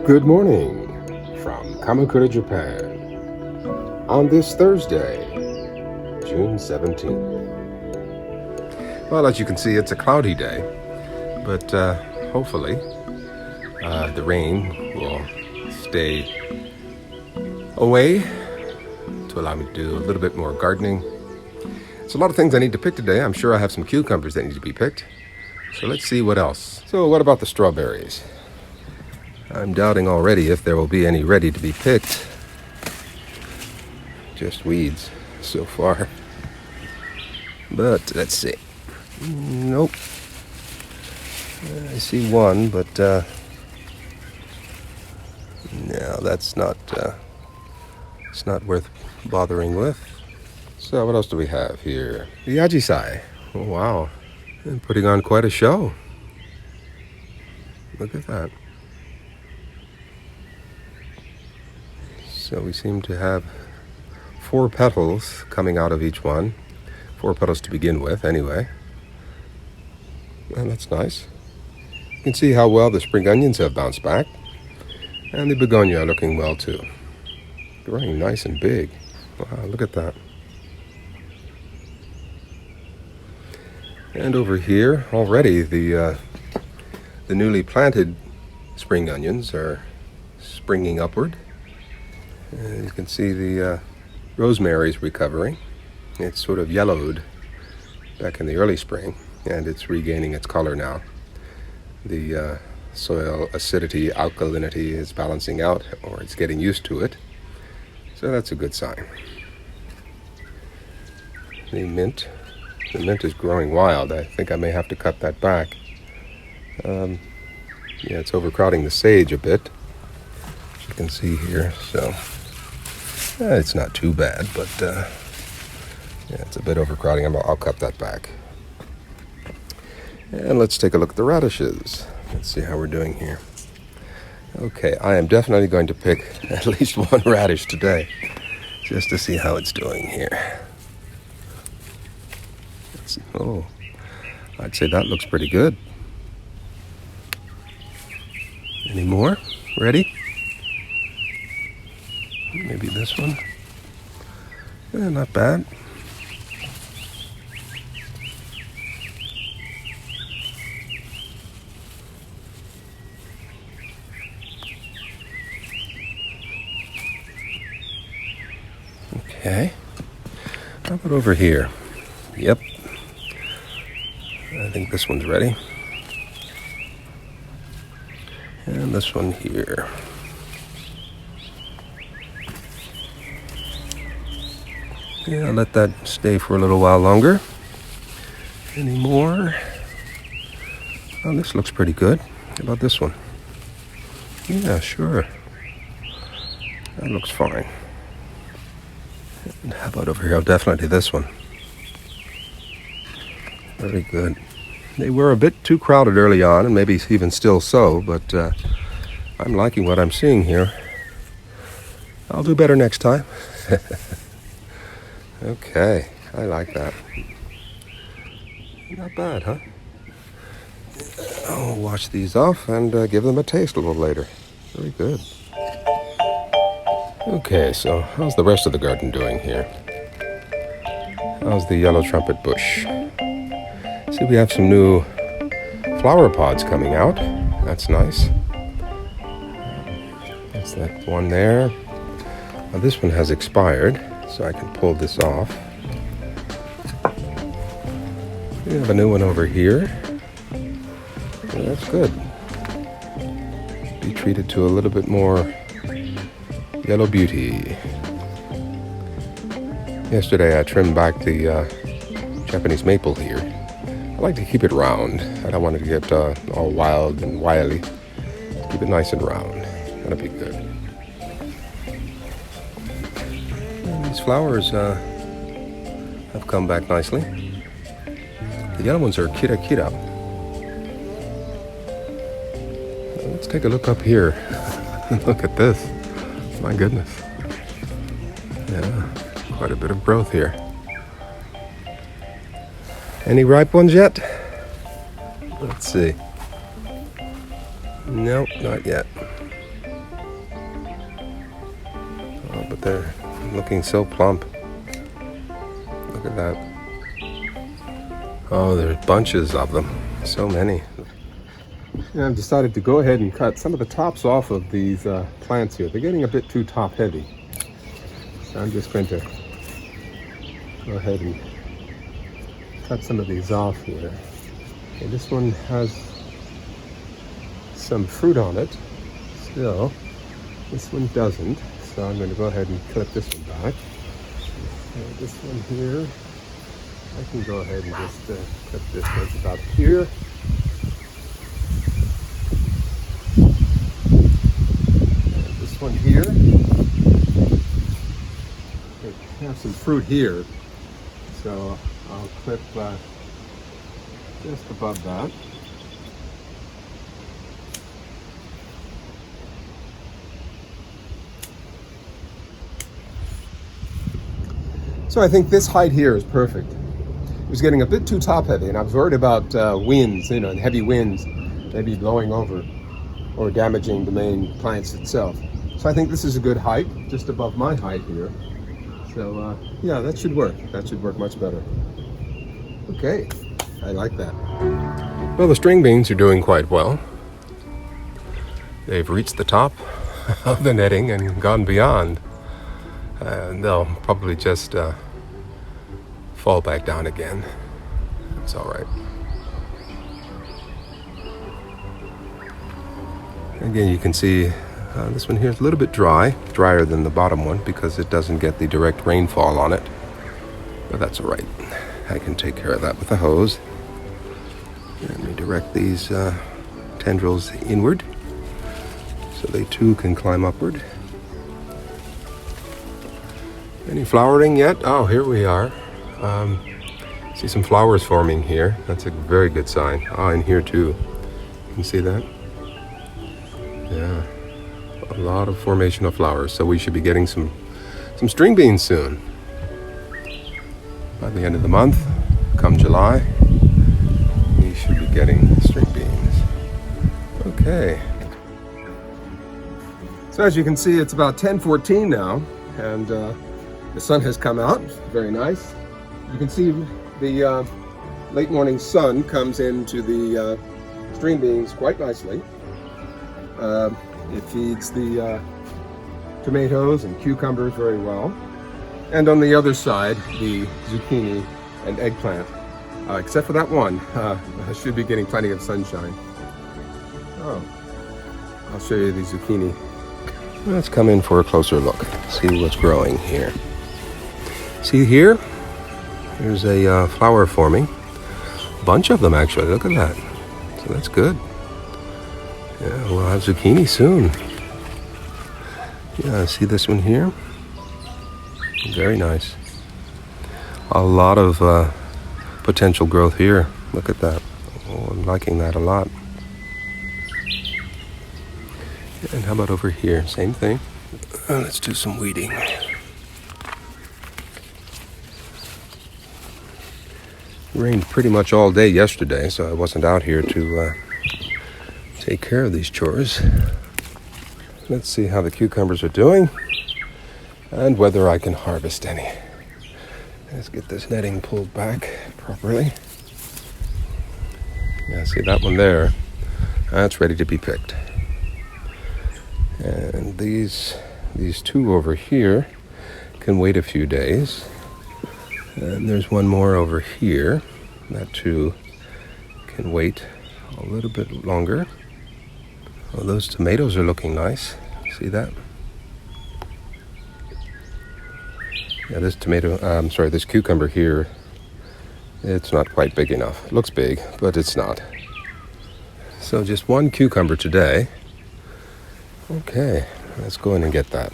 Good morning from Kamakura, Japan, on this Thursday, June 17th. Well, as you can see, it's a cloudy day, but hopefully the rain will stay away to allow me to do a little bit more gardening. There's a lot of things I need to pick today. I'm sure I have some cucumbers that need to be picked. So let's see what else. So what about the strawberries? I'm doubting already if there will be any ready to be picked. Just weeds so far. But let's see. Nope. I see one, but no, that's not. It's not worth bothering with. So what else do we have here? The ajisai. Oh wow, and putting on quite a show. Look at that. So we seem to have 4 petals coming out of each one. 4 petals to begin with, anyway. And that's nice. You can see how well the spring onions have bounced back. And the begonia are looking well too. Growing nice and big. Wow, look at that. And over here, already the newly planted spring onions are springing upward. You can see the rosemary's recovering. It's sort of yellowed back in the early spring, and it's regaining its color now. The soil acidity, alkalinity is balancing out, or it's getting used to it. So that's a good sign. The mint is growing wild. I think I may have to cut that back. Yeah, it's overcrowding the sage a bit, as you can see here. So it's not too bad, but yeah, it's a bit overcrowding. I'll cut that back. And let's take a look at the radishes. Let's see how we're doing here. Okay, I am definitely going to pick at least one radish today, just to see how it's doing here. Oh, I'd say that looks pretty good. Any more? Ready? Maybe this one. Not bad. Okay. How about over here? Yep. I think this one's ready. And this one here. Yeah, I'll let that stay for a little while longer. Any more? Oh, this looks pretty good. How about this one? Yeah, sure. That looks fine. And how about over here? Oh, definitely this one. Very good. They were a bit too crowded early on, and maybe even still so, but I'm liking what I'm seeing here. I'll do better next time. Okay, I like that. Not bad, huh? I'll wash these off and give them a taste a little later. Very good. Okay, so how's the rest of the garden doing here? How's the yellow trumpet bush? See, we have some new flower pods coming out. That's nice. That's that one there. Now, this one has expired, so I can pull this off. We have a new one over here. Well, that's good. Be treated to a little bit more yellow beauty. Yesterday I trimmed back the Japanese maple here. I like to keep it round. I don't want it to get all wild and wily. Keep it nice and round. That'll be good. And these flowers have come back nicely. The yellow ones are kira kira. Let's take a look up here. Look at this. My goodness. Yeah, quite a bit of growth here. Any ripe ones yet? Let's see. Nope, not yet. Oh, but they're looking so plump. Look at that. Oh, there's bunches of them. So many. And I've decided to go ahead and cut some of the tops off of these plants here. They're getting a bit too top heavy. So I'm just going to go ahead and cut some of these off here. Okay, this one has some fruit on it still. This one doesn't. So I'm going to go ahead and clip this one back. And this one here, I can go ahead and just clip this one about here. And this one here. I have some fruit here, so I'll clip just above that. So I think this height here is perfect. It was getting a bit too top heavy, and I was worried about winds, and heavy winds maybe blowing over or damaging the main plants itself. So I think this is a good height, just above my height here. So yeah, that should work. That should work much better. Okay, I like that. Well, the string beans are doing quite well. They've reached the top of the netting and gone beyond. And they'll probably just fall back down again. It's all right. Again, you can see this one here is a little bit drier than the bottom one because it doesn't get the direct rainfall on it. But that's all right. I can take care of that with a hose. Let me direct these tendrils inward so they too can climb upward. Any flowering yet? Oh, here we are. See some flowers forming here. That's a very good sign. Oh, and here too. You can see that? Yeah. A lot of formation of flowers. So we should be getting some string beans soon. By the end of the month, come July, we should be getting string beans. Okay. So as you can see, it's about 10:14 now, and the sun has come out. It's very nice. You can see the late morning sun comes into the string beans quite nicely. It feeds the tomatoes and cucumbers very well. And on the other side, the zucchini and eggplant. Except for that one, should be getting plenty of sunshine. Oh, I'll show you the zucchini. Let's come in for a closer look. See what's growing here. See here? There's a flower forming. A bunch of them actually, look at that. So that's good. Yeah, we'll have zucchini soon. Yeah, see this one here? Very nice. A lot of potential growth here. Look at that. Oh, I'm liking that a lot. And how about over here? Same thing. Let's do some weeding. Rained pretty much all day yesterday, so I wasn't out here to take care of these chores. Let's see how the cucumbers are doing and whether I can harvest any. Let's get this netting pulled back properly. Yeah, see that one there? That's ready to be picked. And these two over here can wait a few days. And there's one more over here. That too can wait a little bit longer. Oh, those tomatoes are looking nice. See that? Yeah, this this cucumber here, it's not quite big enough. It looks big, but it's not. So just one cucumber today. Okay, let's go in and get that.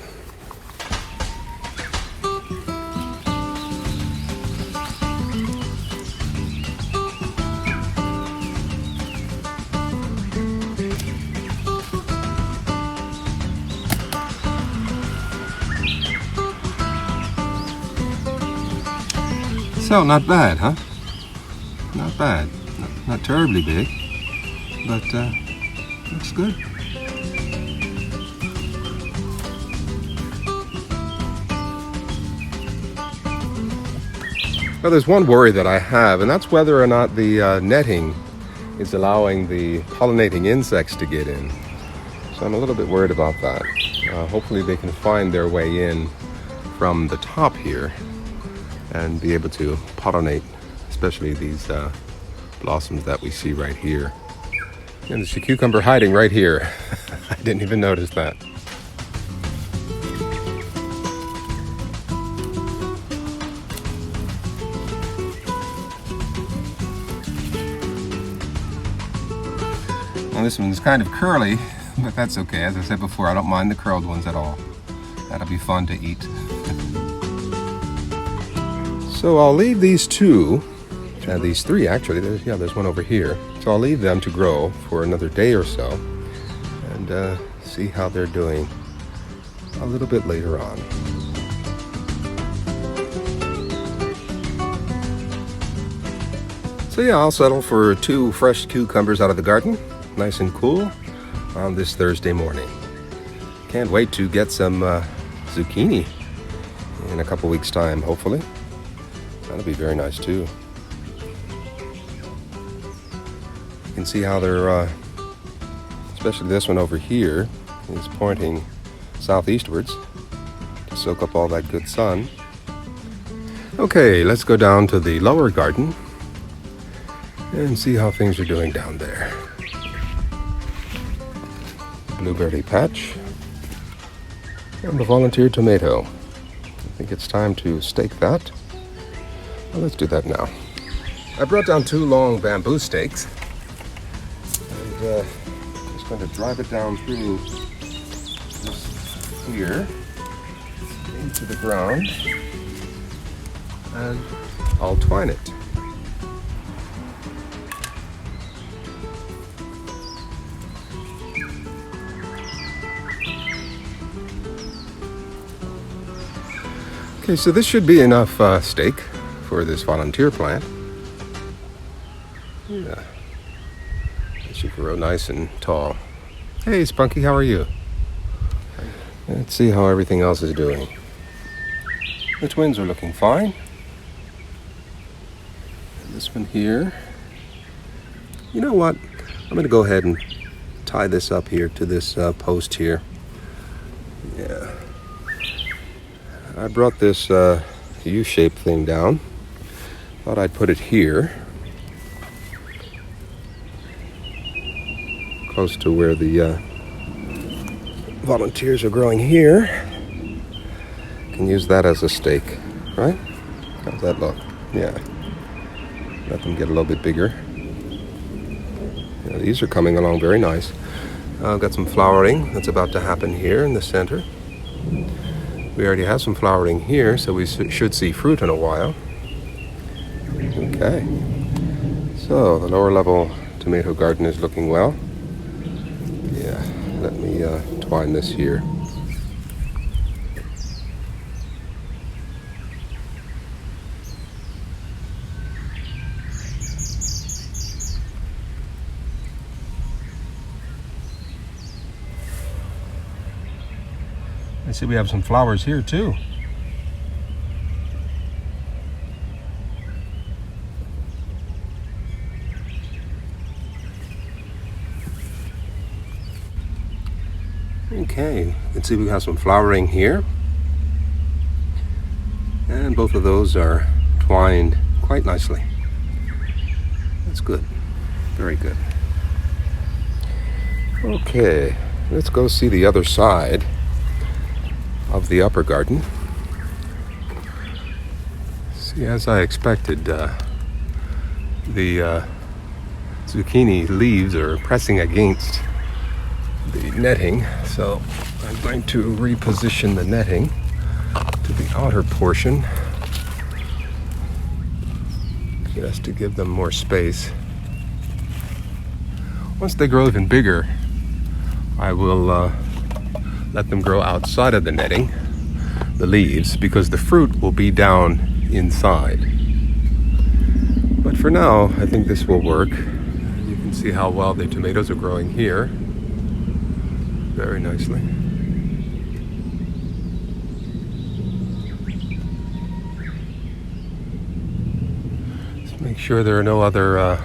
So, not bad, huh? Not bad. Not terribly big, but looks good. Well, there's one worry that I have, and that's whether or not the netting is allowing the pollinating insects to get in. So I'm a little bit worried about that. Hopefully they can find their way in from the top here and be able to pollinate, especially these blossoms that we see right here. And there's a cucumber hiding right here. I didn't even notice that. Well, this one's kind of curly, but that's okay. As I said before, I don't mind the curled ones at all. That'll be fun to eat. So I'll leave these two, these three actually, there's one over here. So I'll leave them to grow for another day or so and see how they're doing a little bit later on. So yeah, I'll settle for 2 fresh cucumbers out of the garden, nice and cool on this Thursday morning. Can't wait to get some zucchini in a couple weeks' time, hopefully. That'll be very nice too. You can see how they're, especially this one over here, is pointing southeastwards to soak up all that good sun. Okay, let's go down to the lower garden and see how things are doing down there. Blueberry patch and the volunteer tomato. I think it's time to stake that. Well, let's do that now. I brought down 2 long bamboo stakes and I'm just going to drive it down through this here into the ground and I'll twine it. Okay, so this should be enough stake for this volunteer plant. Yeah, it should grow nice and tall. Hey Spunky, how are you? Let's see how everything else is doing. The twins are looking fine. And this one here. You know what? I'm going to go ahead and tie this up here to this post here. Yeah. I brought this U-shaped thing down. Thought I'd put it here, close to where the volunteers are growing here. Can use that as a stake, right? How's that look? Yeah. Let them get a little bit bigger. Yeah, these are coming along very nice. I've got some flowering that's about to happen here in the center. We already have some flowering here, so we should see fruit in a while. Okay, so the lower level tomato garden is looking well. Yeah, let me twine this here. I see we have some flowers here too. Okay, you can see we have some flowering here. And both of those are twined quite nicely. That's good. Very good. Okay, let's go see the other side of the upper garden. See, as I expected, the zucchini leaves are pressing against the netting, so I'm going to reposition the netting to the outer portion just to give them more space. Once they grow even bigger, I will let them grow outside of the netting, the leaves, because the fruit will be down inside. But for now, I think this will work. You can see how well the tomatoes are growing here. Very nicely. Make sure there are no other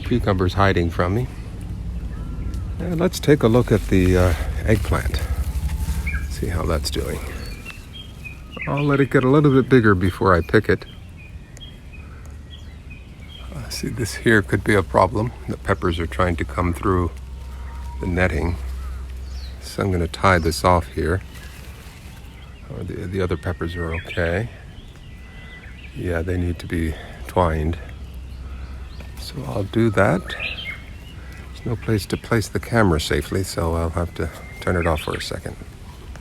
cucumbers hiding from me. And let's take a look at the eggplant. See how that's doing. I'll let it get a little bit bigger before I pick it. See, this here could be a problem. The peppers are trying to come through the netting. So I'm going to tie this off here. Oh, the other peppers are okay. Yeah, they need to be twined. So I'll do that. There's no place to place the camera safely, so I'll have to turn it off for a second.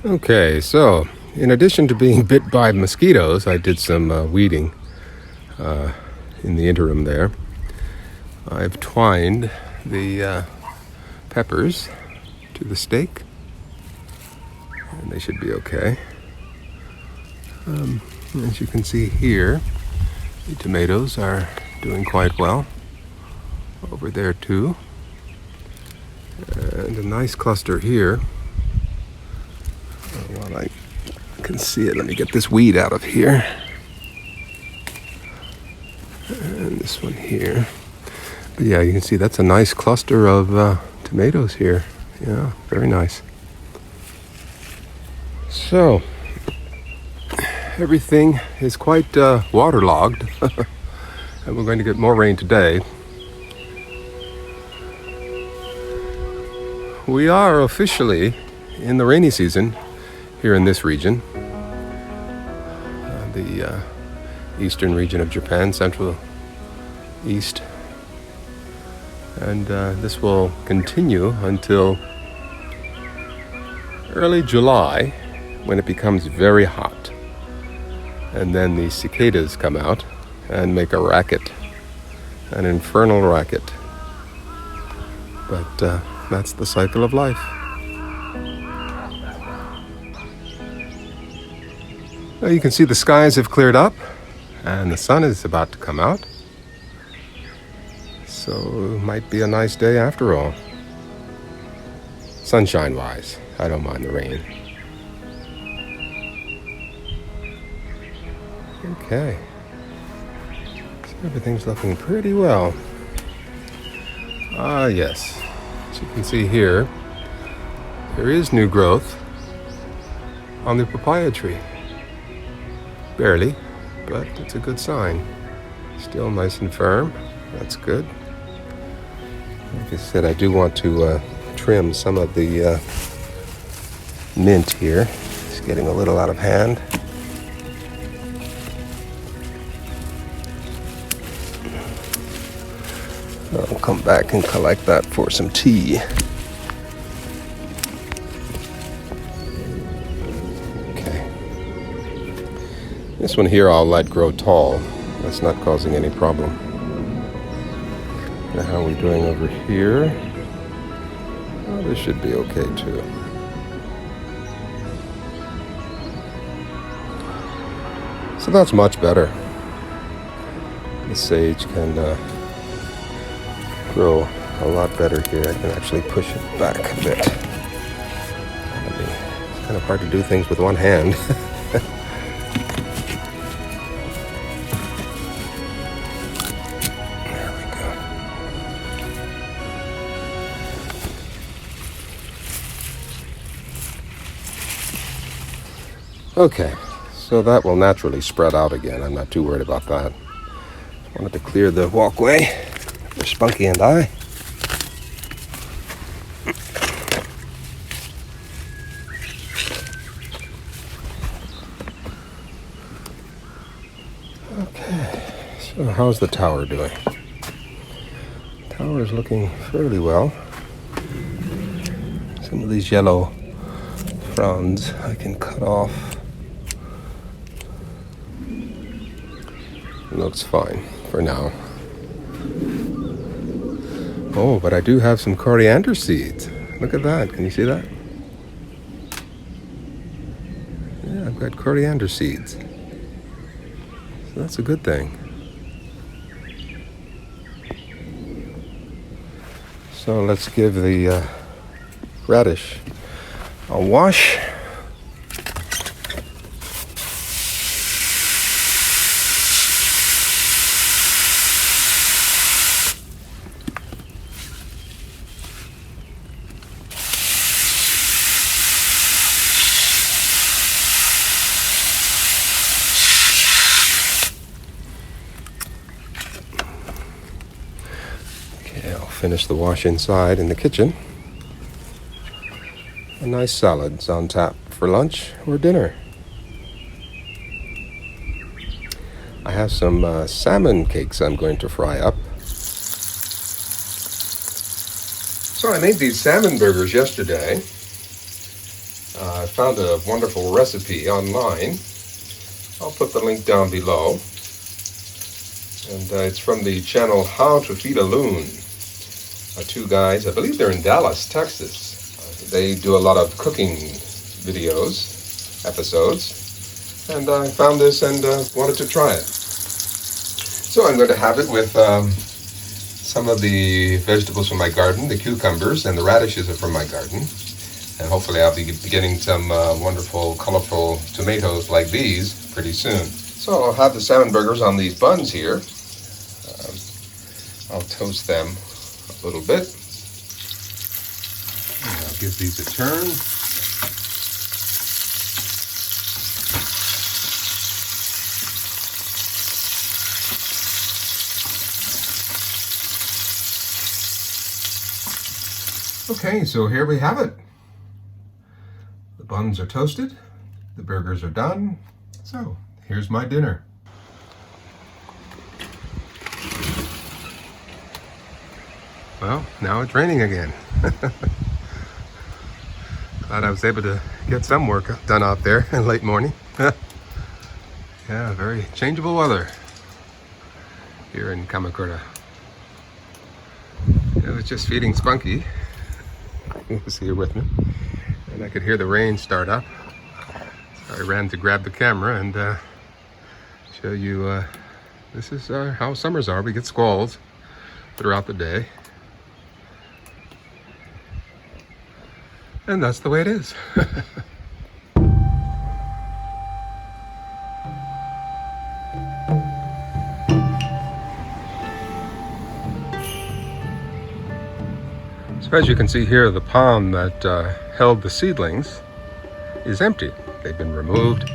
Okay, so in addition to being bit by mosquitoes, I did some weeding in the interim there. I've twined the peppers to the stake, and they should be okay. As you can see here, the tomatoes are doing quite well. Over there too. And a nice cluster here. While I can see it, let me get this weed out of here. And this one here. But yeah, you can see that's a nice cluster of tomatoes here. Yeah, very nice. So, everything is quite waterlogged. And we're going to get more rain today. We are officially in the rainy season here in this region. The eastern region of Japan, central east. And this will continue until early July, when it becomes very hot. And then the cicadas come out and make a racket, an infernal racket. But that's the cycle of life. Well, you can see the skies have cleared up and the sun is about to come out. So it might be a nice day after all. Sunshine-wise, I don't mind the rain. Okay. So everything's looking pretty well. Ah, yes. As you can see here, there is new growth on the papaya tree. Barely, but it's a good sign. Still nice and firm. That's good. Like I said, I do want to trim some of the mint here. It's getting a little out of hand. I'll come back and collect that for some tea. Okay. This one here I'll let grow tall. That's not causing any problem. Now how are we doing over here? Oh, this should be okay too. So that's much better. The sage can grow a lot better here. I can actually push it back a bit. It's kind of hard to do things with one hand. There we go. Okay, so that will naturally spread out again. I'm not too worried about that. I wanted to clear the walkway for Spunky and I. Okay, so how's the tower doing? The tower is looking fairly well. Some of these yellow fronds I can cut off. It looks fine for now. Oh, but I do have some coriander seeds. Look at that. Can you see that? Yeah, I've got coriander seeds. So that's a good thing. So let's give the radish a wash. finish the wash inside in the kitchen. A nice salad's on tap for lunch or dinner. I have some salmon cakes I'm going to fry up. So I made these salmon burgers yesterday. I found a wonderful recipe online. I'll put the link down below. And it's from the channel How to Feed a Loon. Two guys, I believe they're in Dallas, Texas. They do a lot of cooking videos, episodes. And I found this and wanted to try it. So I'm going to have it with some of the vegetables from my garden, the cucumbers and the radishes are from my garden. And hopefully I'll be getting some wonderful, colorful tomatoes like these pretty soon. So I'll have the salmon burgers on these buns here. I'll toast them a little bit. And I'll give these a turn. Okay, so here we have it. The buns are toasted, the burgers are done, so here's my dinner. Well, now it's raining again. Glad I was able to get some work done out there in late morning. Yeah, very changeable weather here in Kamakura. I was just feeding Spunky. He was here with me, and I could hear the rain start up. So I ran to grab the camera and show you this is how summers are. We get squalls throughout the day, and that's the way it is. So as you can see here, the pond that held the seedlings is empty. They've been removed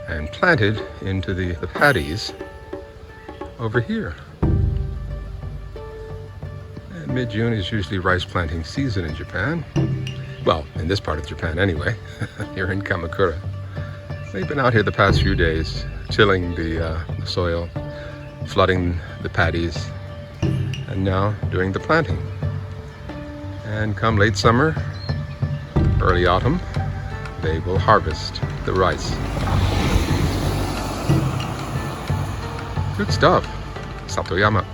and planted into the paddies over here. And mid-June is usually rice planting season in Japan. Well, in this part of Japan anyway, here in Kamakura. They've been out here the past few days, tilling the soil, flooding the paddies, and now doing the planting. And come late summer, early autumn, they will harvest the rice. Good stuff. Satoyama.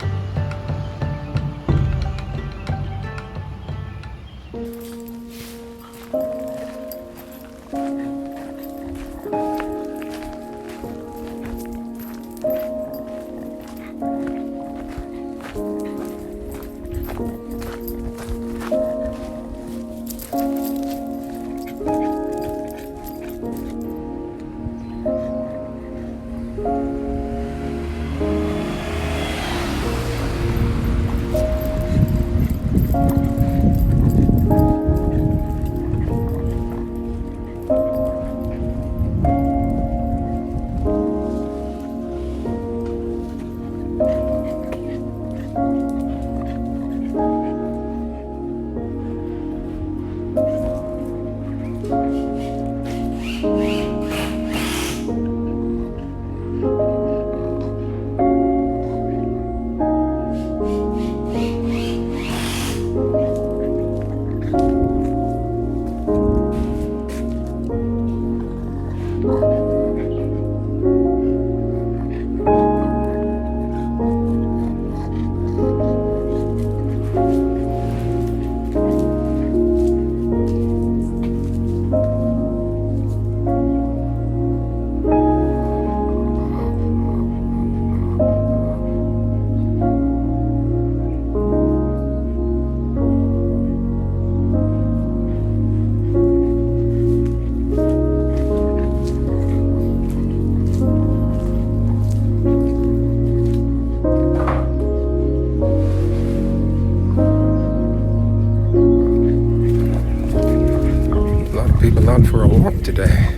Out for a walk today.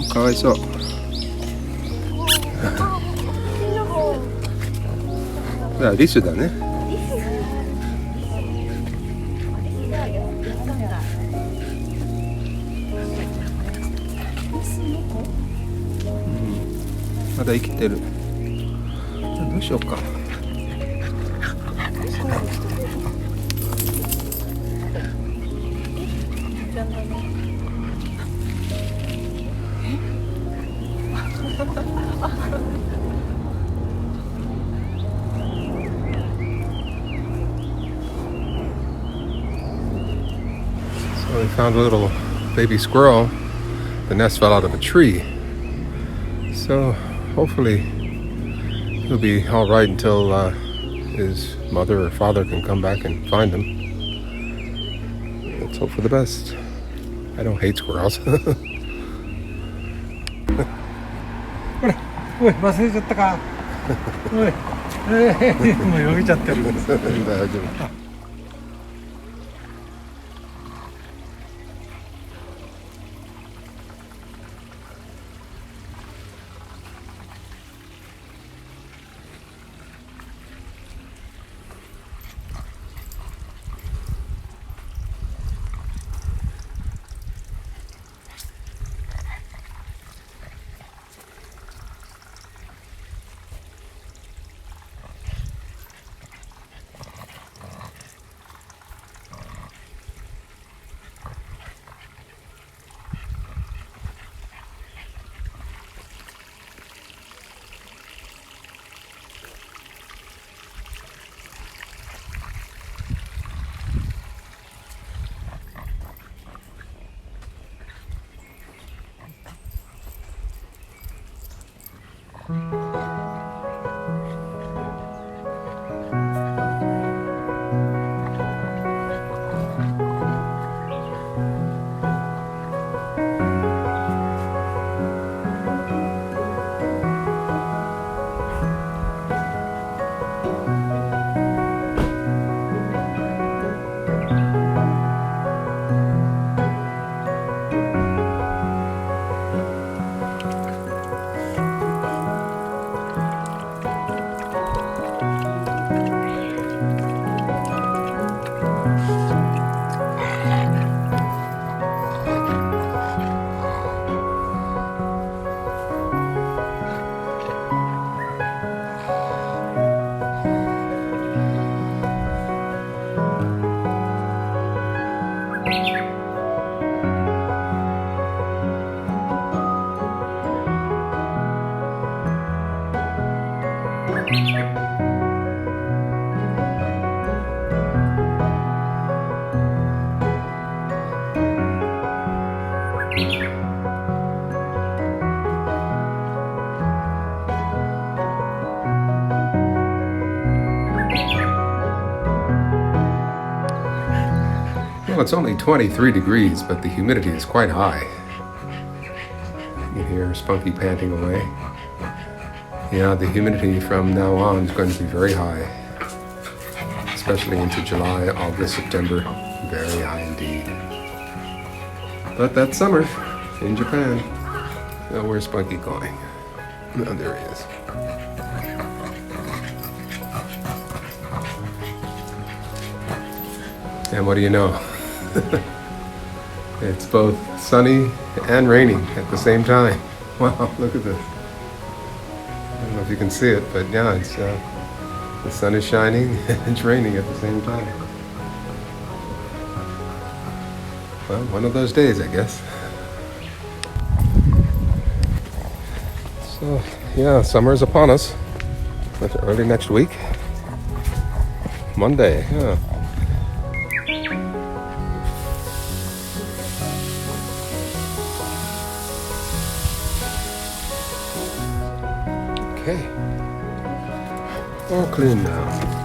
かわいそう。リスだね。まだ生きてる。どうしようか。So we found a little baby squirrel. The nest fell out of a tree. So hopefully he'll be all right until his mother or father can come back and find him. Let's hope for the best. I don't hate squirrels. おい、忘れちゃったか。おい、もうよぎちゃってる。大丈夫。Well, it's only 23 degrees, but the humidity is quite high. You can hear Spunky panting away. Yeah, the humidity from now on is going to be very high, especially into July, August, September. Very high indeed. But that's summer in Japan. Now, where's Spunky going? Oh, there he is. And what do you know? It's both sunny and raining at the same time. Wow, look at this. I don't know if you can see it, but yeah, it's the sun is shining and it's raining at the same time. Well, one of those days, I guess. So, yeah, summer is upon us. Early next week. Monday, yeah. Okay. All clean now.